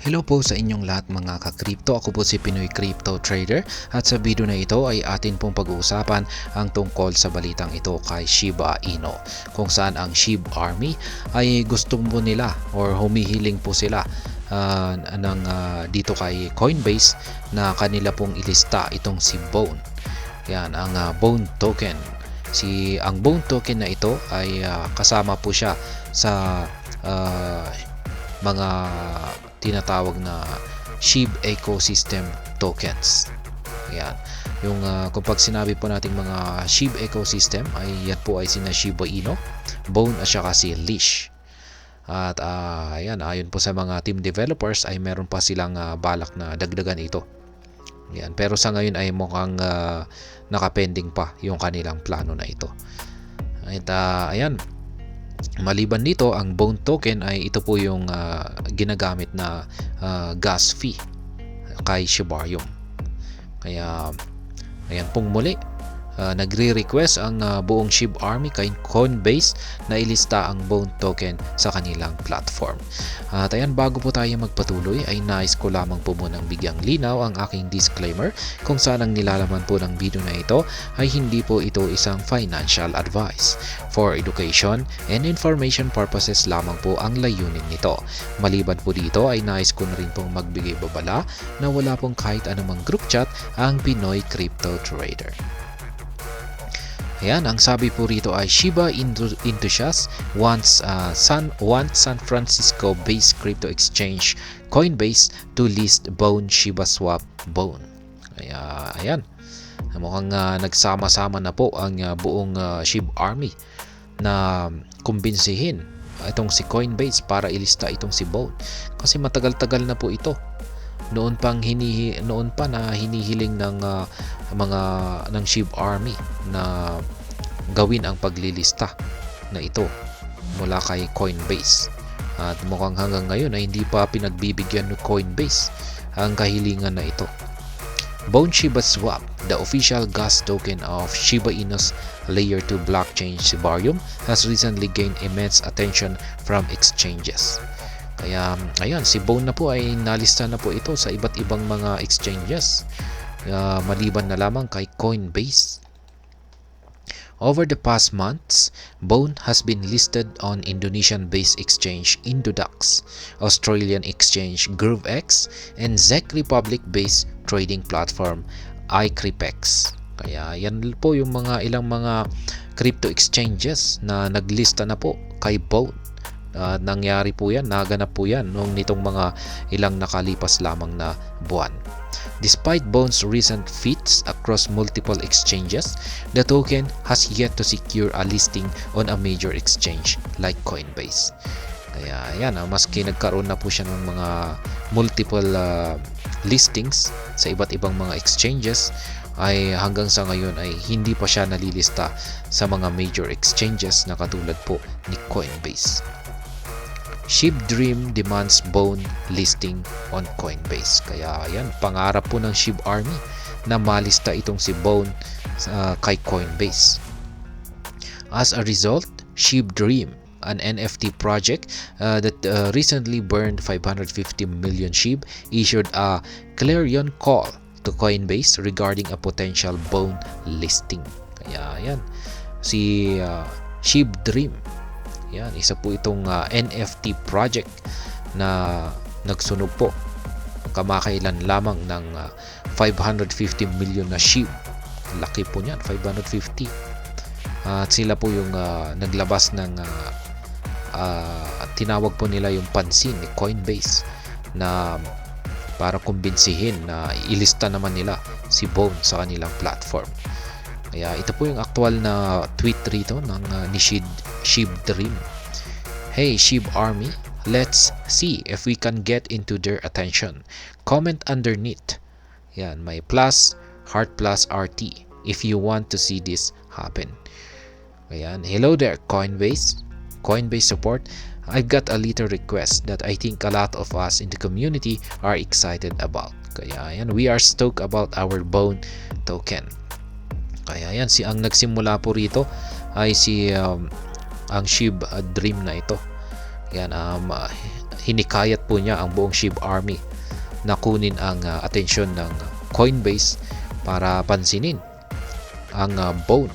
Hello po sa inyong lahat mga ka-crypto. Ako po si Pinoy Crypto Trader at sa video na ito ay atin pong pag-uusapan ang tungkol sa balitang ito kay Shiba Inu, kung saan ang SHIB Army ay gusto po nila or humihiling po sila dito kay Coinbase na kanila pong ilista itong si Bone. Yan ang Bone token. Ang Bone token na ito ay kasama po siya sa mga tinatawag na SHIB ecosystem tokens. Yan. Yung kung pag sinabi po nating mga SHIB ecosystem ay yan po ay sina Shiba Inu, Bone at saka si Leash. At ayon po sa mga team developers ay meron pa silang balak na dagdagan ito. Yan. Pero sa ngayon ay mukhang nakapending pa yung kanilang plano na ito. At ayan. Maliban dito, ang Bone token ay ito po yung ginagamit na gas fee kay Shibarium. Kaya ayan pong muli, nagre-request ang buong SHIB Army kay Coinbase na ilista ang Bone token sa kanilang platform. At ayan, bago po tayo magpatuloy ay nais ko lamang po munang bigyang linaw ang aking disclaimer kung saan ang nilalaman po ng video na ito ay hindi po ito isang financial advice. For education and information purposes lamang po ang layunin nito. Maliban po dito ay nais ko na rin pong magbigay babala na wala pong kahit anumang group chat ang Pinoy Crypto Trader. Ayan, ang sabi po rito ay Shiba enthusiasts wants San Francisco-based crypto exchange Coinbase to list Bone Shiba Swap Bone. Kaya ayan, mukhang nagsama-sama na po ang buong SHIB Army na kumbinsihin itong si Coinbase para ilista itong si Bone. Kasi matagal-tagal na po ito. Noon pa na hinihiling ng ng SHIB Army na gawin ang paglilista na ito mula kay Coinbase. At mukhang hanggang ngayon ay hindi pa pinagbibigyan ng Coinbase ang kahilingan na ito. Bone Shiba Swap, the official gas token of Shiba Inu's Layer 2 blockchain Shibarium, has recently gained immense attention from exchanges. Kaya ayan, si Bone na po ay nalista na po ito sa iba't ibang mga exchanges, maliban na lamang kay Coinbase. Over the past months, Bone has been listed on Indonesian-based exchange Indodax, Australian exchange GrooveX, and Czech Republic-based trading platform iCrypex. Kaya yan po yung ilang mga crypto exchanges na naglista na po kay Bone. Nangyari po yan, naganap po yan nitong mga ilang nakalipas lamang na buwan. Despite Bone's recent feats across multiple exchanges, the token has yet to secure a listing on a major exchange like Coinbase. Kaya yan, maski nagkaroon na po siya ng mga multiple listings sa iba't ibang mga exchanges, ay hanggang sa ngayon ay hindi pa siya nalilista sa mga major exchanges na katulad po ni Coinbase. SHIB Dream demands Bone listing on Coinbase. Kaya yan, pangarap po ng SHIB Army na malista itong si Bone kay Coinbase. As a result, SHIB Dream, an NFT project that recently burned 550 million SHIB, issued a clarion call to Coinbase regarding a potential Bone listing. Kaya yan, si SHIB Dream, yan, isa po itong NFT project na nagsunog po kamakailan lamang ng 550 million na SHIB. Laki po niyan, 550. At sila po yung naglabas ng tinawag po nila yung pansin ni Coinbase na para kumbinsihin na ilista naman nila si Bone sa kanilang platform. Kaya ito po yung aktual na tweet rito ng ni SHIB Dream. Hey SHIB Army, let's see if we can get into their attention. Comment underneath. Yan, may plus, heart plus RT if you want to see this happen. Ayan, hello there Coinbase support. I've got a little request that I think a lot of us in the community are excited about. Kaya yan, we are stoked about our Bone token. Kaya yan, ang nagsimula po rito ay ang SHIB Dream na ito. Yan, hinikayat po niya ang buong SHIB army na kunin ang atensyon ng Coinbase para pansinin ang Bone.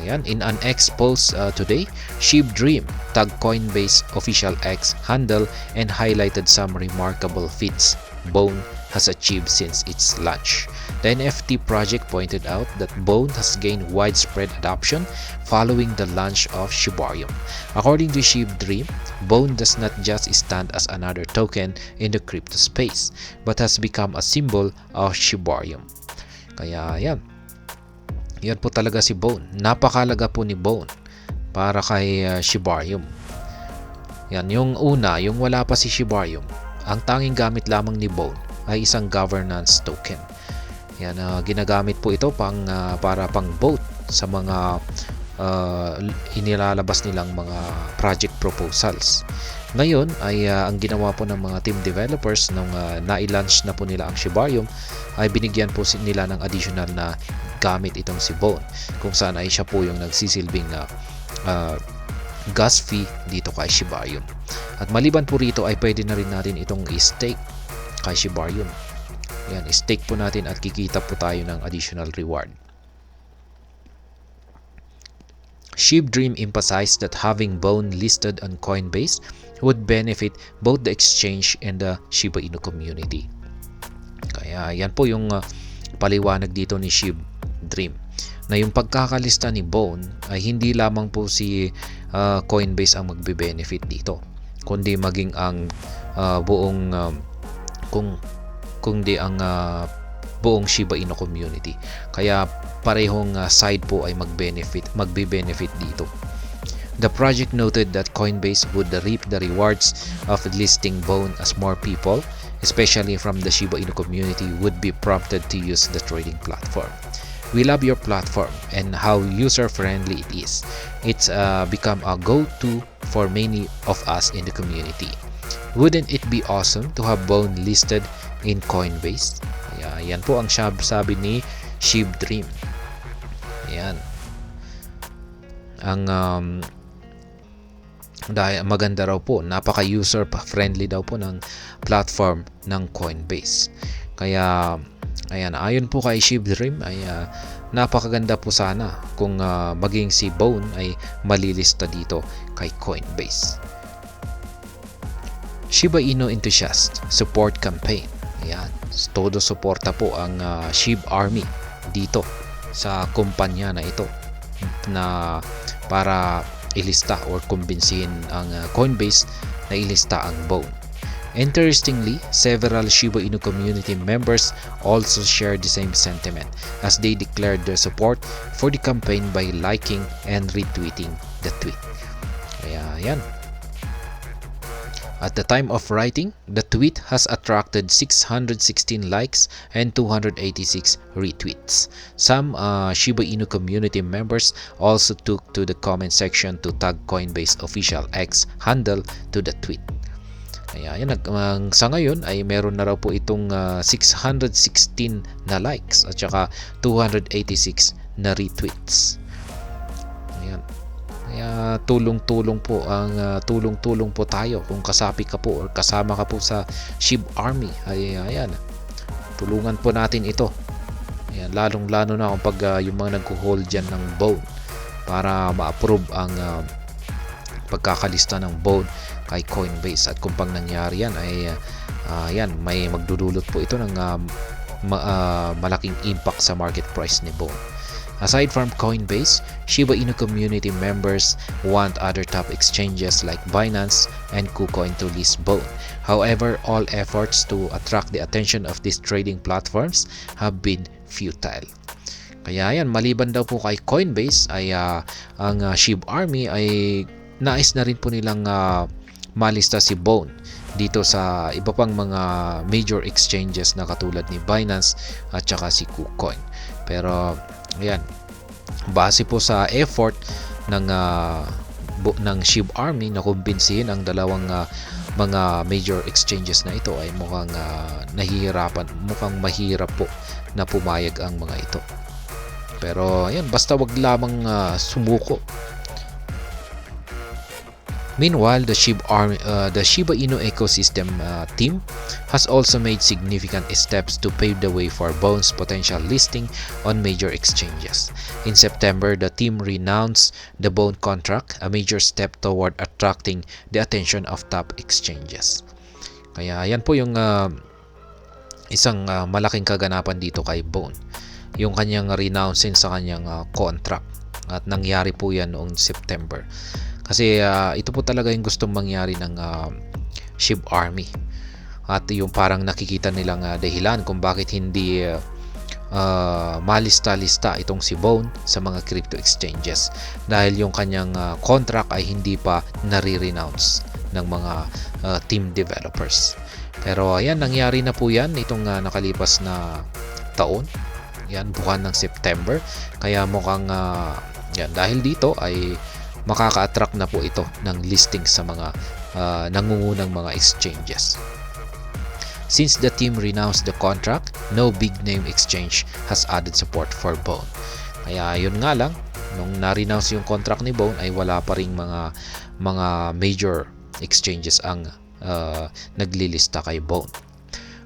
Ayan, in an X post today, SHIB Dream tagged Coinbase official X handle and highlighted some remarkable feats Bone has achieved since its launch. The NFT project pointed out that Bone has gained widespread adoption following the launch of Shibarium. According to SHIB Dream, Bone does not just stand as another token in the crypto space, but has become a symbol of Shibarium. Kaya yan po talaga si Bone. Napakalaga po ni Bone para kay Shibarium. Yan, yung una, yung wala pa si Shibarium, ang tanging gamit lamang ni Bone ay isang governance token. Yan, ginagamit po ito para pang vote sa mga inilalabas nilang mga project proposals. Ngayon ay ang ginawa po ng mga team developers nung na-launch na po nila ang Shibarium ay binigyan po nila ng additional na gamit itong si Bone, kung saan ay siya po yung nagsisilbing gas fee dito kay Shibarium. At maliban po rito ay pwede na rin natin itong i-stake kay Shibarium. Yan, i-stake po natin at kikita po tayo ng additional reward. SHIB Dream emphasized that having Bone listed on Coinbase would benefit both the exchange and the Shiba Inu community. Kaya yan po yung paliwanag dito ni SHIB Dream, na yung pagkakalista ni Bone ay hindi lamang po si Coinbase ang magbe-benefit dito, kundi maging ang buong buong Shiba Inu community. Kaya parehong side po ay magbe-benefit dito. The project noted that Coinbase would reap the rewards of listing Bone as more people, especially from the Shiba Inu community, would be prompted to use the trading platform. We love your platform and how user-friendly it is. It's become a go-to for many of us in the community. Wouldn't it be awesome to have Bone listed in Coinbase? Yan po ang sabi ni SHIB Dream. Yan. Ang maganda raw po, napaka-user friendly daw po ng platform ng Coinbase. Kaya ayan, ayon po kay SHIB Dream ay napakaganda po sana kung maging si Bone ay malilista dito kay Coinbase. Shiba Inu Enthusiast Support Campaign. Ayan, todo suporta po ang SHIB Army dito sa kumpanya na ito na para ilista or kumbinsihin ang Coinbase na ilista ang Bone. Interestingly, several Shiba Inu community members also shared the same sentiment as they declared their support for the campaign by liking and retweeting the tweet. Kaya yan. At the time of writing, the tweet has attracted 616 likes and 286 retweets. Some Shiba Inu community members also took to the comment section to tag Coinbase official X handle to the tweet. Kaya yan, sa ngayon ay meron na raw po itong 616 na likes at saka 286 na retweets. Ayan. Kaya tulong-tulong po tayo kung kasapi ka po or kasama ka po sa SHIB Army. Ayan. Tulungan po natin ito. Ayan, lalong-lalo na kung pag yung mga nagko-hold diyan ng Bone para ma-approve ang pagkakalista ng Bone kay Coinbase. At kung pang nangyari yan ay may magdudulot po ito ng malaking impact sa market price ni Bone. Aside from Coinbase, Shiba Inu community members want other top exchanges like Binance and KuCoin to list Bone. However, all efforts to attract the attention of these trading platforms have been futile. Kaya yan, maliban daw po kay Coinbase ay ang SHIB Army ay nais na rin po nilang malista si Bone dito sa iba pang mga major exchanges na katulad ni Binance at saka si KuCoin. Pero ayan, base po sa effort ng SHIB Army na kumbinsihin ang dalawang mga major exchanges na ito ay mukhang mahirap po na pumayag ang mga ito. Pero ayan, basta wag lamang sumuko. Meanwhile, the Shiba Inu ecosystem team has also made significant steps to pave the way for Bone's potential listing on major exchanges. In September, the team renounced the Bone contract, a major step toward attracting the attention of top exchanges. Kaya yan po yung isang malaking kaganapan dito kay Bone, yung kanyang renouncing sa kanyang contract, at nangyari po yan noong September. Kasi ito po talaga yung gustong mangyari ng SHIB Army, at yung parang nakikita nilang dahilan kung bakit hindi malista-lista itong si Bone sa mga crypto exchanges, dahil yung kanyang contract ay hindi pa nare-renounce ng mga team developers. Pero ayan, nangyari na po yan itong nakalipas na taon, yan buwan ng September. Kaya mukhang yan, dahil dito ay makaka-attract na po ito ng listing sa mga nangungunang mga exchanges. Since the team renounced the contract, no big name exchange has added support for Bone. Kaya yun nga lang, nung na-renounce yung contract ni Bone ay wala pa ring mga major exchanges ang naglilista kay Bone.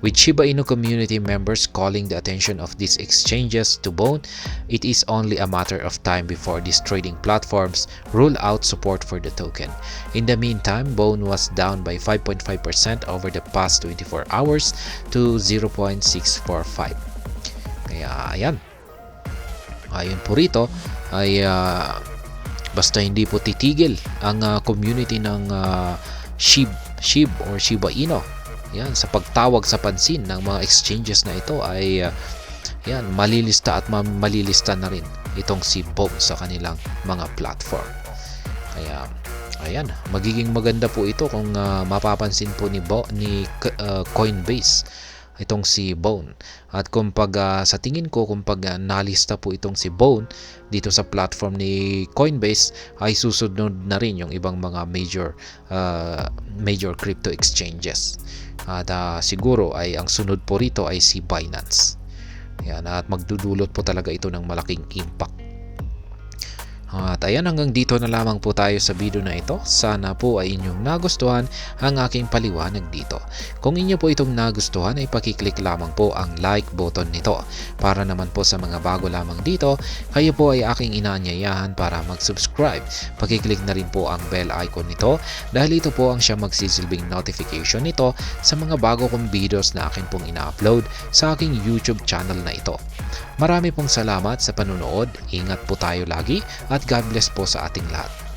With Shiba Inu community members calling the attention of these exchanges to Bone, it is only a matter of time before these trading platforms rule out support for the token. In the meantime, Bone was down by 5.5% over the past 24 hours to 0.645. Kaya ayan, ayon po rito ay basta hindi po titigil ang community ng SHIB or Shiba Inu, yan, sa pagtawag sa pansin ng mga exchanges na ito, ay yan, malilista at malilista na rin itong si Bone sa kanilang mga platform. Kaya ayan, magiging maganda po ito kung mapapansin po ni Coinbase itong si Bone. At kung sa tingin ko, kung nalista po itong si Bone dito sa platform ni Coinbase, ay susunod na rin yung ibang mga major crypto exchanges. At siguro ay ang sunod po rito ay si Binance. Yan, at magdudulot po talaga ito ng malaking impact. At ayan, hanggang dito na lamang po tayo sa video na ito. Sana po ay inyong nagustuhan ang aking paliwanag dito. Kung inyo po itong nagustuhan ay pakiclick lamang po ang like button nito. Para naman po sa mga bago lamang dito, kayo po ay aking inaanyayahan para mag-subscribe. Pakiclick na rin po ang bell icon nito, dahil ito po ang siya magsisilbing notification nito sa mga bago kong videos na akin pong ina-upload sa aking YouTube channel na ito. Marami pong salamat sa panunood. Ingat po tayo lagi at God bless po sa ating lahat.